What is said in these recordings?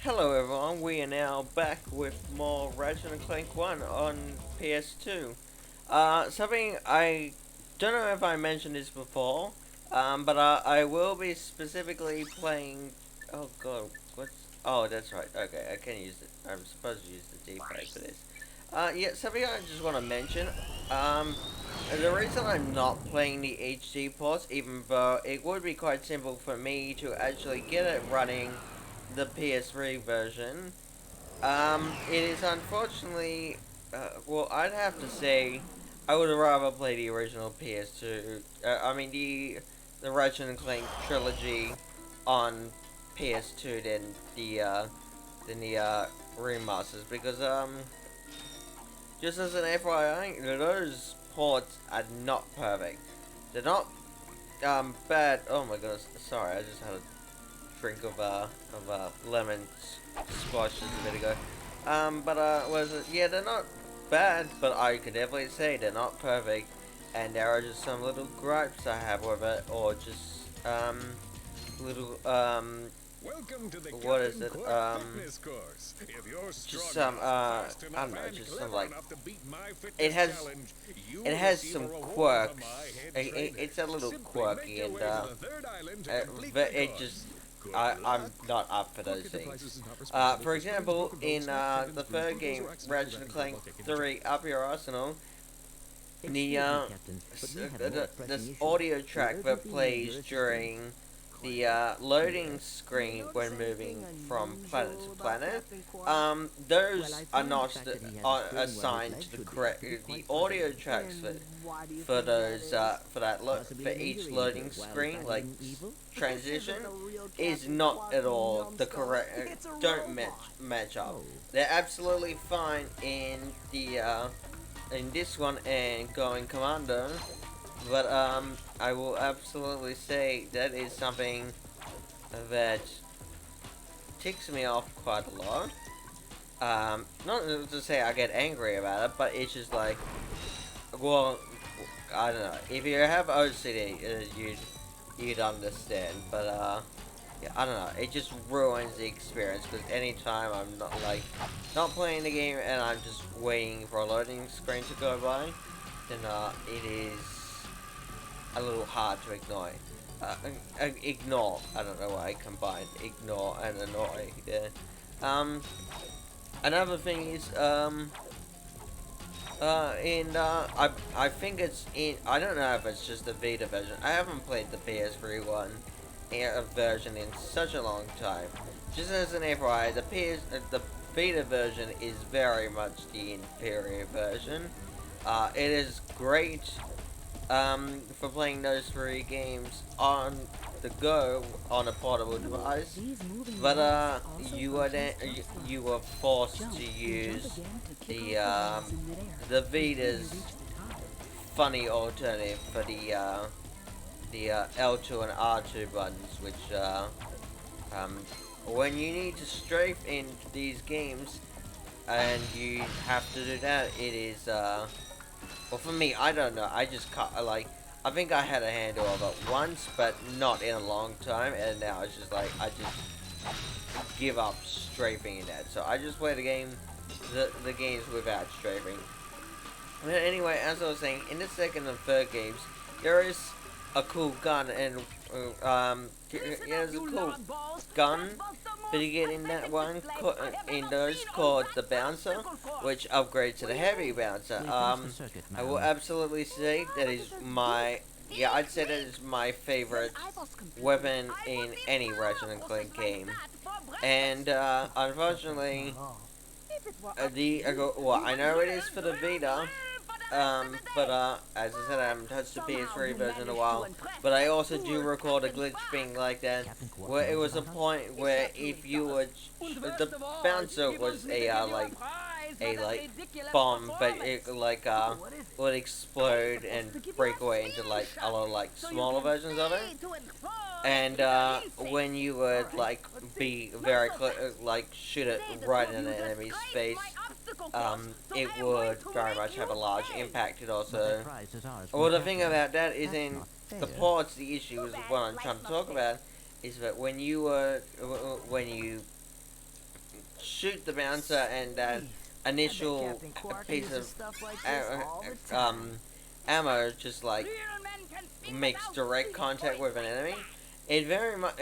Hello everyone, we are now back with more Ratchet and Clank 1 on PS2. Something I don't know if I mentioned this before, but I will be specifically playing. Oh god, what's. Oh, that's right, okay, I can use it. I'm supposed to use the D-pad for this. Yeah, something I just want to mention. Um, the reason I'm not playing the HD ports, even though it would be quite simple for me to actually get it running the PS3 version. It is unfortunately, well, I'd have to say, I would rather play the original PS2. I mean the Ratchet and Clank trilogy on PS2 than the remasters because just as an FYI, those ports are not perfect. They're not bad. Oh my goodness, sorry, I just had a drink of lemon squash just a bit ago. Was it? Yeah, they're not bad, but I could definitely say they're not perfect, and there are just some little gripes I have with it, or just little Welcome to the what is Captain it? Quirk fitness course. If you're Just strong some enough, fast I enough, don't know, and just some clever like enough to beat my it fitness has challenge, you it will has receive a some reward from quirks. my head It, trainer. it's a little Simply make quirky your and way to the third island to complete but the it just course. Good I'm luck. not up for those Orchid things. Enterprises is not responsible For for sprains, example, broken bones, in snapped tendons, the bruised third knuckles, game, or accidentally Ratchet and wrapped ankle Clank while taking a 3, dump. Up Your Arsenal, Excuse me, Captain, but we have a more pressing this issue. audio We track that urgently need your plays assistance. during the loading screen when moving from planet to planet, Well, those I are found the not fact that he has a are spring where his assigned leg to the should be correct to be the quite audio puzzling. tracks Why do you for think that those is? Possibly for an each injury loading while screen, like battling evil? transition, Isn't the real is Captain not Quark at a all the numbskull? correct. It's a Don't robot. match up. Oh, They're absolutely fine in this one and Going Commando, but I will absolutely say that is something that ticks me off quite a lot. Not to say I get angry about it, but it's just like, well, I don't know. If you have OCD, you'd understand, but yeah, I don't know. It just ruins the experience because anytime I'm not playing the game and I'm just waiting for a loading screen to go by, then it is a little hard to ignore. Ignore. I don't know why I combined ignore and annoy there. Um, Another thing is I think it's in. I don't know if it's just the Vita version. I haven't played the PS3 one version in such a long time. Just as an FYI, the Vita version is very much the inferior version. It is great for playing those three games on the go on a portable device, but you were forced to use the Vita's funny alternative for the L2 and R2 buttons, which um, when you need to strafe in these games and you have to do that, it is well, for me, I don't know. I just cut. I think I had a handle of it once, but not in a long time. And now it's just like I just give up strafing in that. So I just play the games without strafing. But anyway, as I was saying, in the second and third games, there is a cool gun and there's a cool gun that you get in that one in those called the bouncer, which upgrades to the heavy bouncer. I will absolutely say that is my I'd say that is my favorite weapon in any Ratchet and Clank game. And unfortunately, well, I know it is for the Vita, but as I said, I haven't touched the PS3 version in a while. But I also do recall a glitch being like that, where it was a point where if you would, the bouncer was a bomb, but it would explode and break away into like a lot of like smaller versions of it. And when you would like be very like shoot it right in an enemy's face, it would very much have a large impact. It also, well, the thing about that is in the ports, the issue is what I'm trying to talk about is that when you shoot the bouncer and that initial piece of ammo just like makes direct contact with an enemy, it very much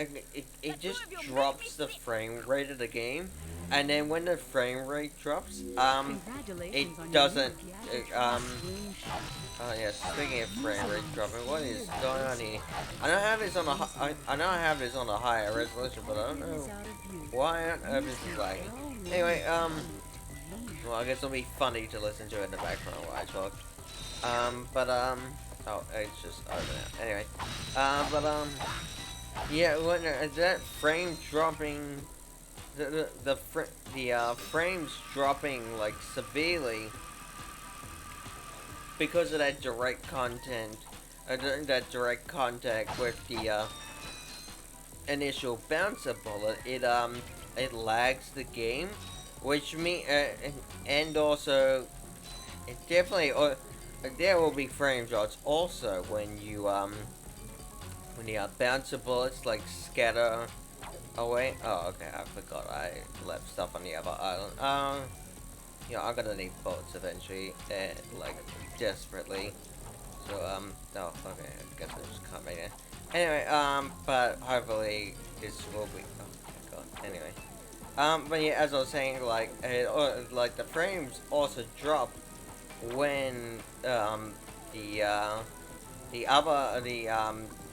it just drops the frame rate of the game, and then when the frame rate drops, it doesn't. Oh yeah, speaking of frame rate dropping, what is going on here? I know I have this on a I know I have this on a higher resolution, but I don't know why on earth this is lagging. Anyway, well I guess it'll be funny to listen to in the background while I talk. Oh, it's just over now. Anyway, yeah, when that frame dropping, the frames dropping like severely because of that direct content, that direct contact with the initial bouncer bullet, it lags the game, which and also it definitely there will be frame drops also when you when the bouncer bullets like scatter away. Oh, okay, I forgot I left stuff on the other island. You know, I'm gonna need bullets eventually, like desperately. So oh, okay, I guess I just can't make it. Anyway, but hopefully this will be. Oh my god. Anyway, but yeah, as I was saying, like like the frames also drop when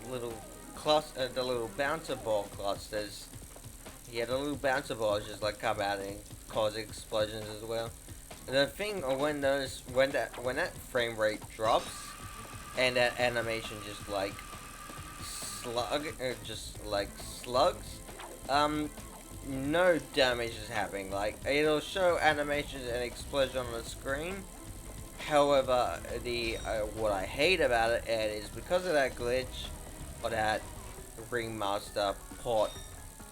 little cluster, the little bouncer ball clusters. Yeah, the little bouncer balls just like come out and cause explosions as well. The thing when that frame rate drops and that animation just like slugs, no damage is happening. Like it'll show animations and explosion on the screen. However, what I hate about it is because of that glitch or that remaster port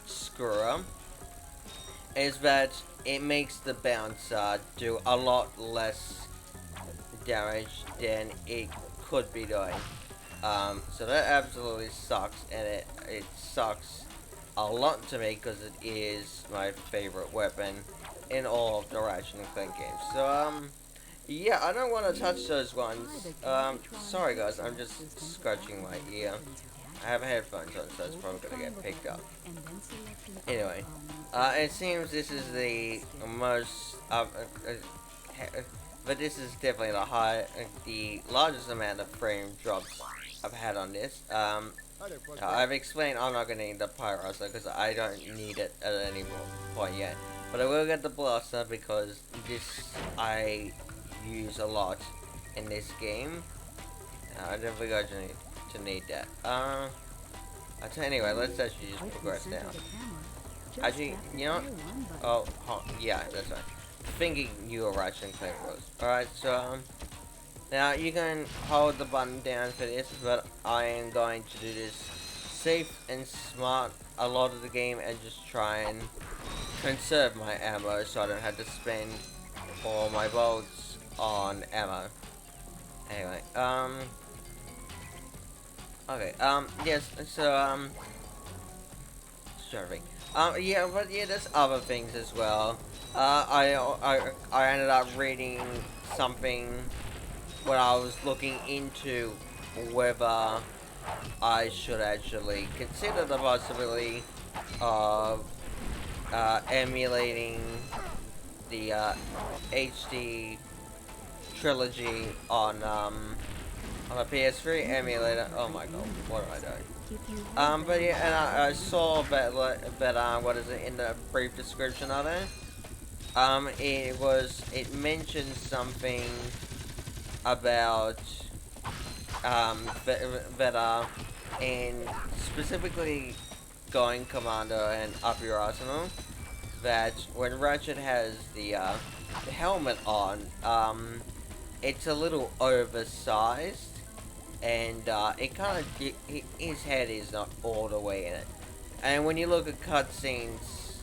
screw up, is that it makes the bouncer do a lot less damage than it could be doing. So that absolutely sucks, and it sucks a lot to me because it is my favorite weapon in all of the Ratchet and Clank games. So yeah, I don't want to touch those ones. Sorry guys, I'm just scratching my ear. I have headphones on, so it's probably gonna get picked up. Anyway, it seems this is the most, but this is definitely the largest amount of frame drops I've had on this. I've explained I'm not gonna need the Pyrosa because I don't need it at any point yet. But I will get the Blaster because this I use a lot in this game. I definitely going to need that. Anyway, let's actually just progress down. Actually, you know what? Oh, yeah, that's right. Thinking you were Ratchet and Clank was. Alright, so, now you can hold the button down for this, but I am going to do this safe and smart a lot of the game and just try and conserve my ammo so I don't have to spend all my bolts on ammo. Anyway, okay, yes, so, sorry. Yeah, but yeah, there's other things as well. I ended up reading something when I was looking into whether I should actually consider the possibility of, emulating the, HD Trilogy on a PS3 emulator. Oh my god, what am I doing? But yeah, and I saw that, what is it, in the brief description of it? It mentioned something about, and specifically going Commando and Up Your Arsenal, that when Ratchet has the helmet on, it's a little oversized, and it kind of his head is not all the way in it. And when you look at cutscenes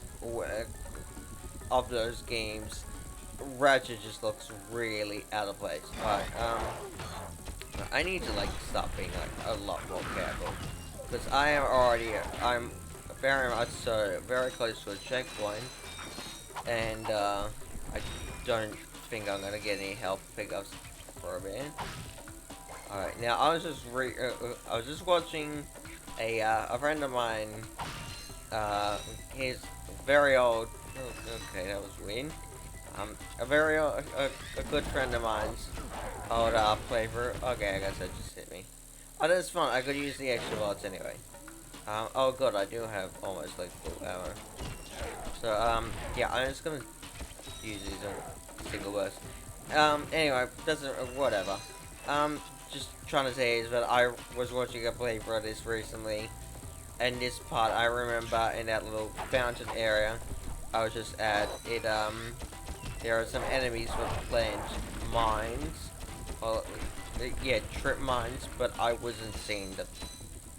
of those games, Ratchet just looks really out of place. Alright, I need to like stop being like a lot more careful, because I'm very much so very close to a checkpoint. and I don't think I'm gonna get any health pickups for a bit. Alright, now I was just watching a friend of mine, his very old, oh, okay, that was weird, a very old, a good friend of mine's old, playthrough. Okay, I guess that just hit me. Oh, that's fun, I could use the extra mods anyway. Oh good, I do have almost like full ammo. So, yeah, I'm just gonna use these in single burst. Anyway, doesn't, whatever. Just trying to say is that I was watching a playthrough of this recently, and this part I remember in that little fountain area I was just at, there are some enemies with plant mines, well, yeah, trip mines, but I wasn't seeing the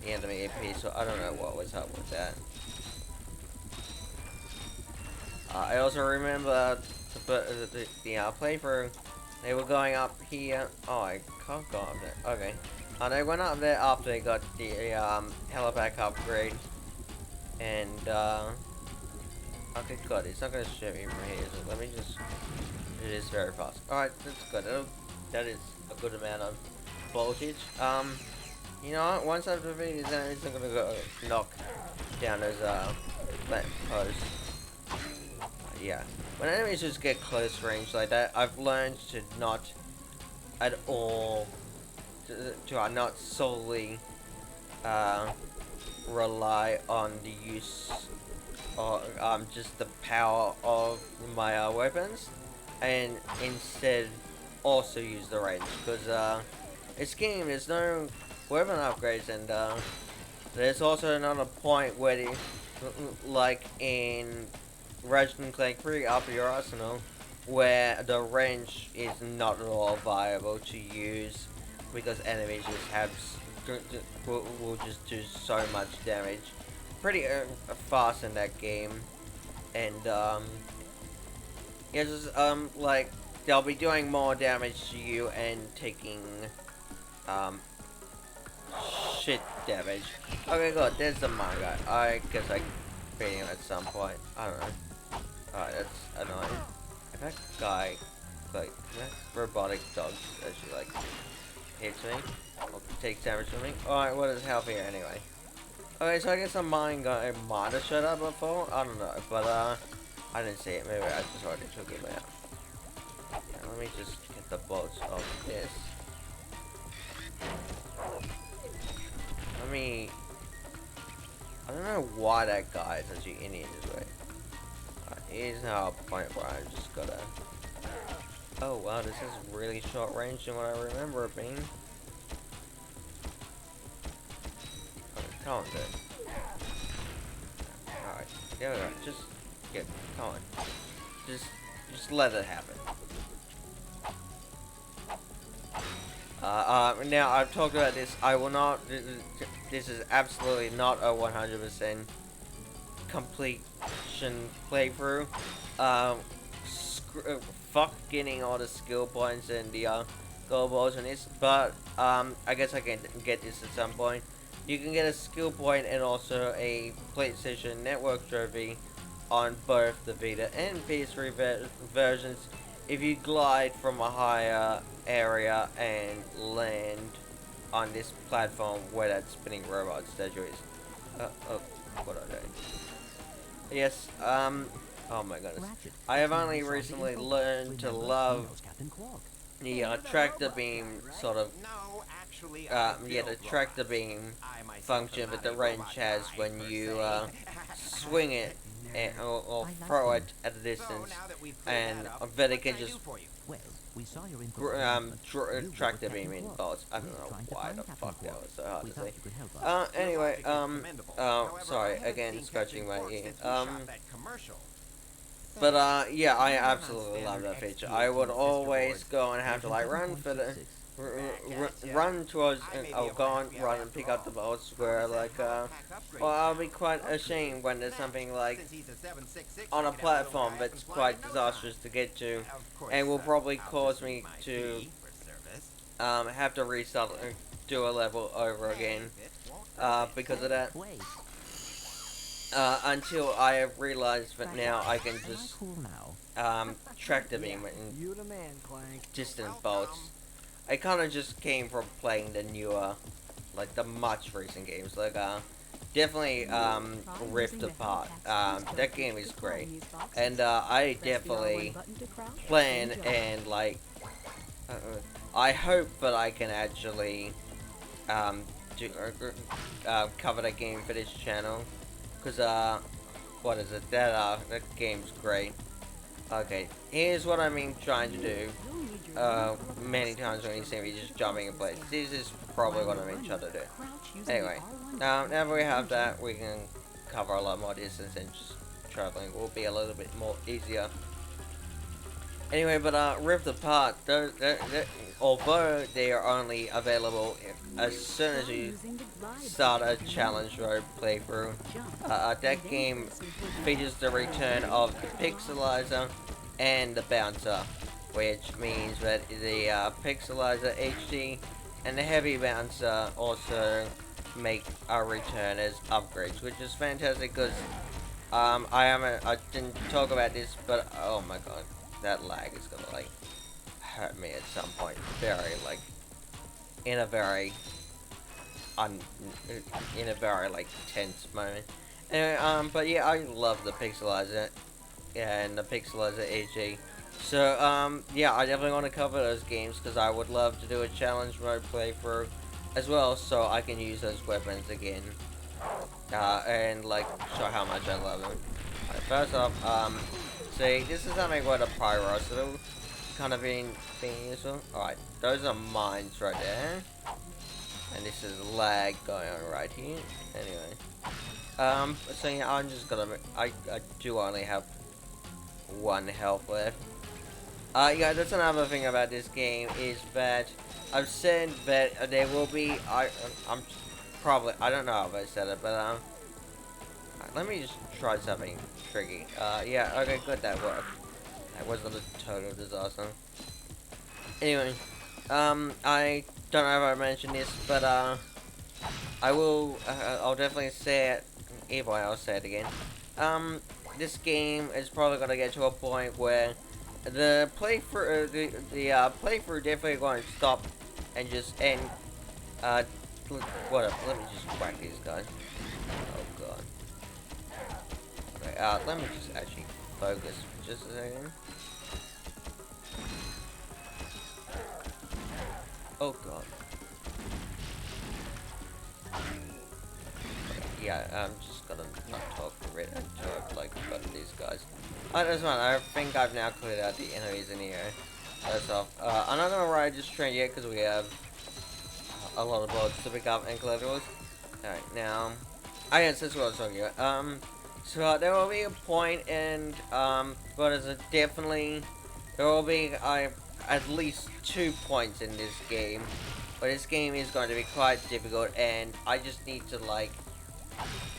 enemy AP, so I don't know what was up with that. I also remember the playthrough, they were going up here. Oh, I can't go up there. Okay. They went up there after they got the helipack upgrade. And, okay, good. It's not going to shoot me from here, so let me just do this very fast. Alright, that's good. That is a good amount of voltage. You know what? Once I've defeated these enemies, I'm going to go knock down those, posts. Yeah. When enemies just get close range like that, I've learned to not at all, to not solely rely on the use or just the power of my weapons, and instead also use the range, because this game there's no weapon upgrades, and there's also another point where the, like in Ratchet Clank 3 up your arsenal, where the range is not at all viable to use because enemies just have will just do so much damage pretty fast in that game, and yeah, just like they'll be doing more damage to you and taking shit damage. Okay, good. There's the mine guy. I guess I beat him at some point. I don't know. Alright, that's annoying. If that guy, like, that robotic dog actually, like, hits me, or takes damage from me. Alright, what is health here anyway? Okay, so I guess the mine guy might have shut up before, I don't know, but, I didn't see it, maybe I just already took him out. Yeah, let me just get the bolts off this. I don't know why that guy is actually in here this way. Here's now a point where I just gotta... Oh wow, this is really short range than what I remember it being. Okay, come on, dude. Alright, there we go. Just get, come on. Just let it happen. Now I've talked about this. I will not. This is absolutely not a 100% completion playthrough. Fuck getting all the skill points and the gold balls in this, but I guess I can get this at some point. You can get a skill point and also a PlayStation Network trophy on both the Vita and PS3 versions if you glide from a higher area and land on this platform where that spinning robot statue is. What are they? Yes, oh my goodness. I have only recently learned to love the tractor beam sort of, yeah, the tractor beam function that the range has when you swing it and, or throw it at a distance, and that it can just tractor beam in bolts. I don't know why the fuck that was so hard to say. Anyway, sorry, again, scratching my ear. But yeah, I absolutely love that feature. I would always go and have to like run for the run towards, I'll go on, run and pick up the bolts where like well, I'll be quite ashamed when there's something like on a platform that's quite disastrous to get to, and will probably cause me to have to restart, do a level over again because of that. until I have realized that now I can Am I just cool now? track the beam in You the man, Clank. distant bolts. I kind of just came from playing the newer, like the much recent games, like definitely Rift Apart. That game is great, and I definitely plan and like I hope that I can actually do cover that game for this channel, cause what is it? That game's great. Okay, here's what I've been trying to do many times when you see me just jumping in place. This is probably what I've been trying to do. Anyway, now that we have that, we can cover a lot more distance, and just traveling will be a little bit more easier. Anyway, but Rift Apart, although they are only available as soon as you start a challenge road playthrough, that game features the return of the pixelizer and the bouncer, which means that the pixelizer HD and the heavy bouncer also make a return as upgrades, which is fantastic because I didn't talk about this, but oh my god, that lag is gonna like hurt me at some point. Very like in a very like tense moment. Anyway, but yeah, I love the pixelizer and the pixelizer HD. So yeah, I definitely want to cover those games because I would love to do a challenge mode playthrough as well, so I can use those weapons again. And like show how much I love them. Alright, first off, see, this is something where the pyro still kind of being useful. Alright, those are mines right there. And this is lag going on right here. Anyway. So yeah, I'm just gonna, I do only have 1 health left. Yeah, that's another thing about this game is that I've said that there will be, I'm probably, I don't know if I said it, but let me just try something tricky. Yeah, okay, good, that worked. That wasn't a total disaster. Anyway, I don't know if I mentioned this, but I will, I'll definitely say it, either way I'll say it again. This game is probably gonna get to a point where the playthrough, playthrough definitely going to stop and just end. Whatever. Let me just whack these guys. Oh god. Okay. Let me just actually focus for just a second. Oh god. Yeah, I'm just gonna not talk for it until I've like got these guys. That's fine. I think I've now cleared out the enemies in here. That's off. I'm not gonna ride this train yet because we have a lot of boats to pick up and collectibles. Alright, now, I guess that's what I was talking about. So there will be a point, and what is it? Definitely, there will be at least 2 points in this game. But this game is going to be quite difficult, and I just need to like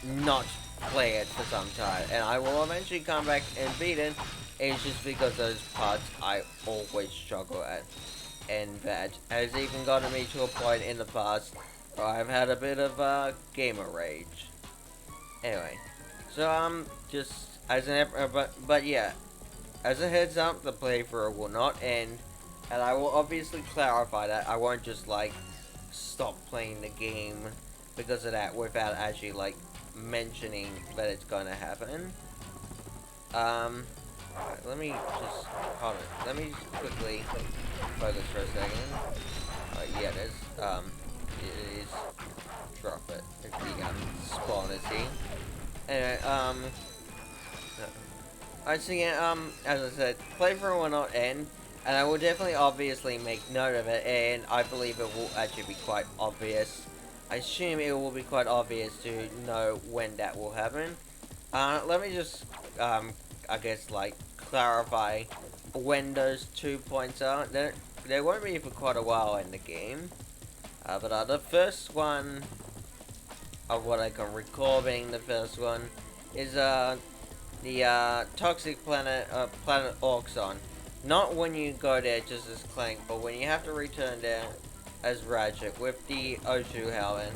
not play it for some time, and I will eventually come back and beat it. It's just because those parts I always struggle at, and that has even gotten me to a point in the past where I've had a bit of gamer rage. Anyway, so just as an but yeah, as a heads up, the playthrough will not end, and I will obviously clarify that I won't just like stop playing the game because of that without actually like mentioning that it's going to happen. Alright, let me just hold it. Let me just quickly focus for a second. Yeah, there's it is drop it if the spawn is here. Anyway, I see. As I said, playthrough will not end, and I will definitely obviously make note of it, and I believe it will actually be quite obvious. I assume it will be quite obvious to know when that will happen. Let me just, I guess, like, clarify when those 2 points are. They won't be for quite a while in the game. But the first one, of what I can recall being the first one, is, the, toxic planet, planet Auxon. Not when you go there just as Clank, but when you have to return there as Ratchet with the O2 helmet.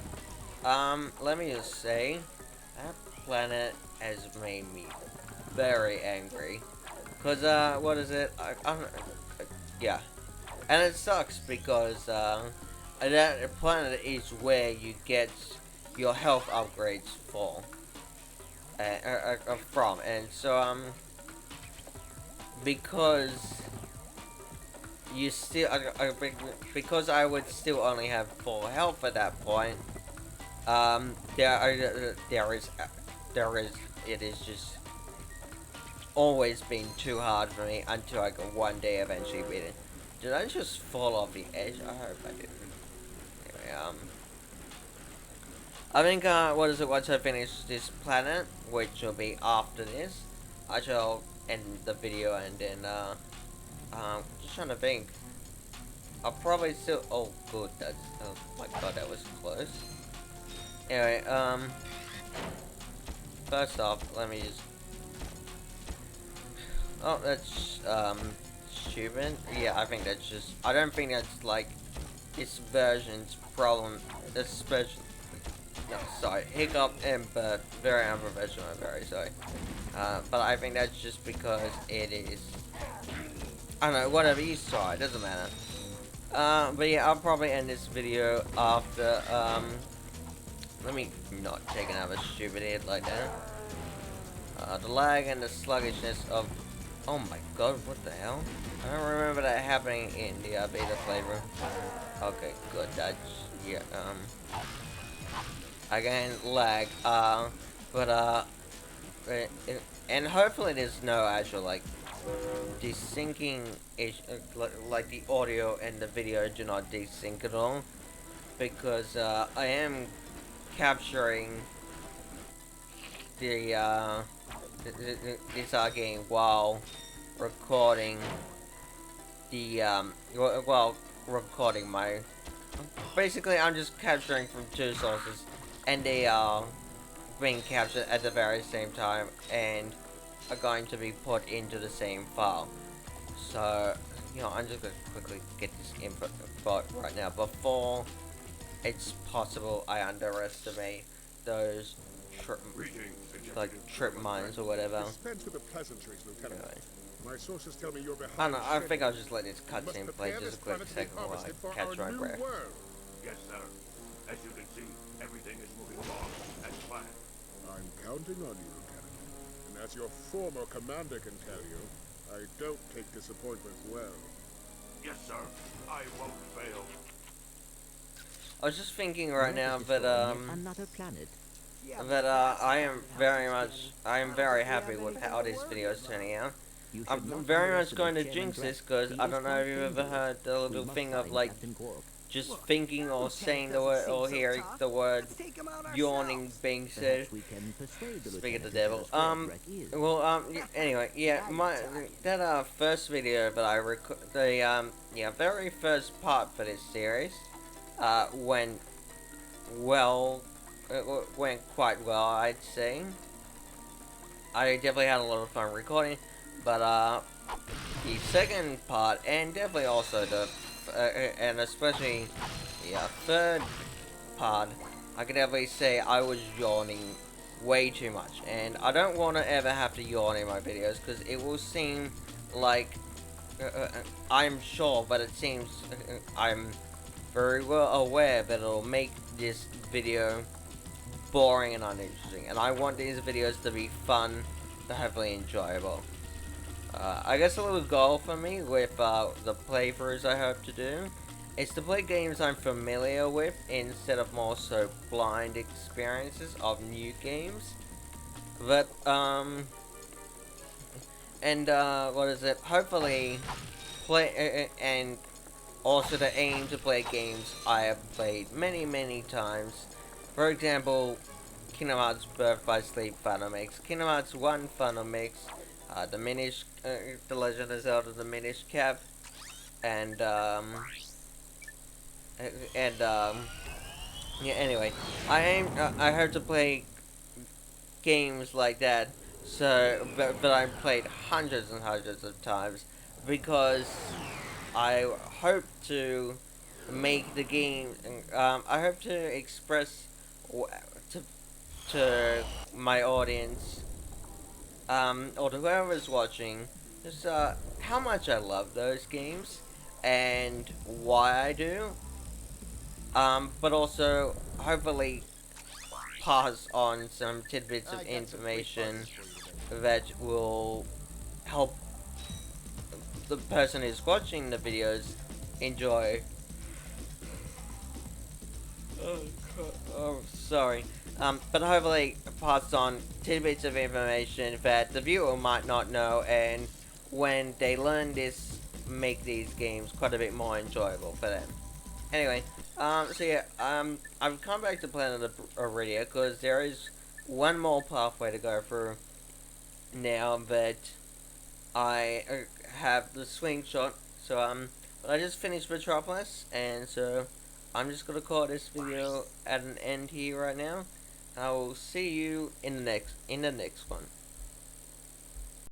Let me just say, that planet has made me very angry. Cause what is it? I don't. Yeah, and it sucks because that planet is where you get your health upgrades from, and so because you still because I would still only have full health at that point. There is it is just always been too hard for me until I can one day eventually beat it. Did I just fall off the edge? I hope I didn't. Anyway, I think, what is it, once I finish this planet, which will be after this, I shall end the video and then, just trying to think. I'll probably still, oh good, that's, oh my god, that was close. Anyway, first off, let me just, oh, that's, stupid. Yeah, I think that's just, I don't think that's, like, this version's problem, this version, no, sorry, hiccup and burp, very unprofessional, I'm very sorry. But I think that's just because it is, I don't know, whatever, you saw it, doesn't matter. But yeah, I'll probably end this video after, let me not take another stupid hit like that. The lag and the sluggishness of, oh my god, what the hell? I don't remember that happening in the beta flavor. Okay, good, that's, yeah, again, lag, and hopefully there's no actual, like, desyncing issue, like the audio and the video do not desync at all, because, I am capturing the, this game while recording the, while recording my, basically I'm just capturing from two sources, and they are being captured at the very same time, and are going to be put into the same file. So, you know, I'm just gonna quickly get this input right now before it's possible I underestimate those trip mines or whatever. Dispense with the pleasantries, Lieutenant. Anyway. My sources tell me you're behind. I don't know, I schedule. think I'll just let this You must cutscene play prepare just a this quick planet to be second while harvested for I catch our my new breath. world. Yes, sir. As you can see, everything is moving along as planned. I'm counting on you, Lieutenant. And as your former commander can tell you, I don't take disappointment well. Yes, sir. I won't fail. I was just thinking right now that, Another planet. I am very happy with how this video is turning out. I'm very much going to jinx this because I don't know if you've ever heard the little thing of like just thinking or saying the word or hearing the word yawning being said. Speak of the devil. Anyway, yeah, that first video that I very first part for this series, went well. It went quite well, I'd say. I definitely had a lot of fun recording, but the second part, and definitely also the, and especially the third part, I can definitely say I was yawning way too much, and I don't want to ever have to yawn in my videos, because it will seem like, I'm sure, but it seems, I'm very well aware that it'll make this video boring and uninteresting, and I want these videos to be fun, to hopefully enjoyable. I guess a little goal for me with the playthroughs I hope to do is to play games I'm familiar with instead of more so blind experiences of new games. But what is it? Hopefully play and also to aim to play games I have played many times. For example, Kingdom Hearts Birth by Sleep Funnel Mix, Kingdom Hearts 1 Funnel Mix, The Legend of Zelda The Minish Cap, and yeah, anyway, I hope to play games like that, so, but I played hundreds and hundreds of times, because I hope to make the game, I hope to express to my audience or to whoever's watching, just how much I love those games and why I do. But also hopefully pass on some tidbits of I got some free information puzzles for you today. that will help the person who's watching the videos enjoy. Oh, sorry. But hopefully pass on tidbits of information that the viewer might not know, and when they learn this, make these games quite a bit more enjoyable for them. Anyway, so yeah, I've come back to Planet Iridia because there is one more pathway to go through now that I have the swing shot. So but I just finished Metropolis, and so I'm just gonna call this video at an end here right now. I will see you in the next one.